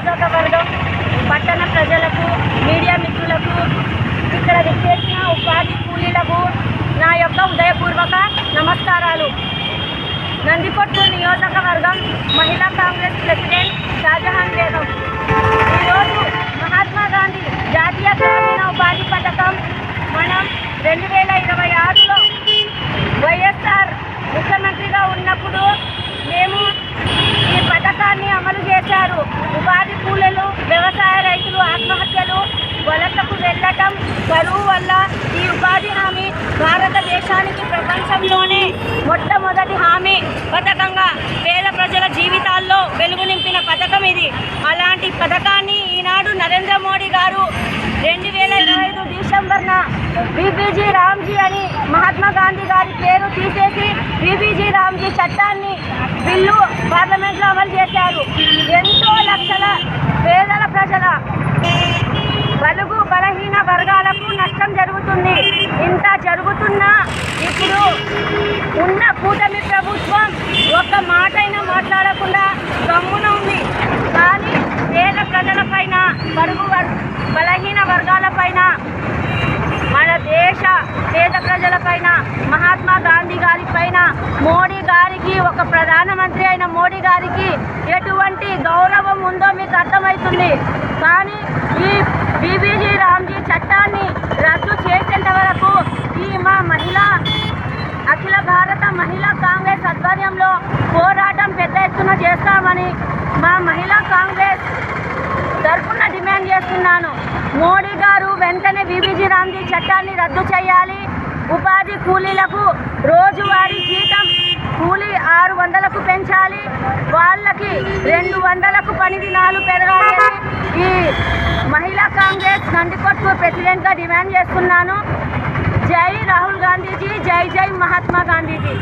నియోజకవర్గం పట్టణ ప్రజలకు, మీడియా మిత్రులకు, ఇక్కడ విచ్చేసిన ఉపాధి కూలీలకు నా యొక్క ఉదయపూర్వక నమస్కారాలు. నందికొట్కూరు నియోజకవర్గం మహిళా కాంగ్రెస్ ప్రెసిడెంట్ షాజహాన్ బేగం. ఈరోజు మహాత్మా గాంధీ జాతీయ గ్రామీణ ఉపాధి పథకం మనం 2026లో వైఎస్ఆర్ ముఖ్యమంత్రిగా ఉన్నప్పుడు మేము ఈ పథకాన్ని అమలు చేశారు. ఉపాధి కూలీలు, వ్యవసాయ రైతులు ఆత్మహత్యలు, వలసకు వెళ్ళటం, కరువు వల్ల ఈ ఉపాధి హామీ భారతదేశానికి ప్రపంచంలోనే మొట్టమొదటి హామీ పథకంగా పేద ప్రజల జీవితాల్లో వెలుగు నింపిన పథకం ఇది. అలాంటి పథకాన్ని ఈనాడు నరేంద్ర మోడీ గారు 2025 డిసెంబర్న బీబీజీ రామ్జీ అని మహాత్మా గాంధీ గారి పేరు తీసేసి బీబీజీ రామ్జీ చట్టాన్ని బిల్లు పార్లమెంట్లో అమలు చేశారు. ఎంతో లక్షల పేదల ప్రజల బలుగు బలహీన వర్గాలకు నష్టం జరుగుతుంది. ఇంత జరుగుతున్నా ఇప్పుడు ఉన్న కూటమి ప్రభుత్వం ఒక్క మాటైనా మాట్లాడకుండా గమ్మున ఉంది. కానీ పేద ప్రజలపైన, బడుగు బలహీన వర్గాలపైన, మన దేశ పేద ప్రజలపైన, మహాత్మా గాంధీ గారి పైన, మోడీ గారికి, ఒక ప్రధానమంత్రి అయిన మోడీ గారికి ఎటువంటి గౌరవం ఉందో మీకు అర్థమవుతుంది. కానీ ఈ బీబీజీ రామ్జీ చట్టాన్ని రద్దు చేసేంత వరకు ఈ మా మహిళా అఖిల భారత మహిళా కాంగ్రెస్ ఆధ్వర్యంలో పోరాటం పెద్ద ఎత్తున చేస్తామని మా మహిళా కాంగ్రెస్ తరఫున డిమాండ్ చేస్తున్నాను. మోడీ గారు వెంటనే బీబీజీ రామ్జీ చట్టాన్ని రద్దు చేయాలి. ఉపాధి కూలీలకు రోజువారీ జీతం కూలీ 600కు పెంచాలి. వాళ్ళకి 200కు పని దినాలు పెరగాలి. ఈ మహిళా కాంగ్రెస్ నందికొట్కూరు ప్రెసిడెంట్గా డిమాండ్ చేస్తున్నాను. జై రాహుల్ గాంధీజీ, జై జై మహాత్మా గాంధీజీ.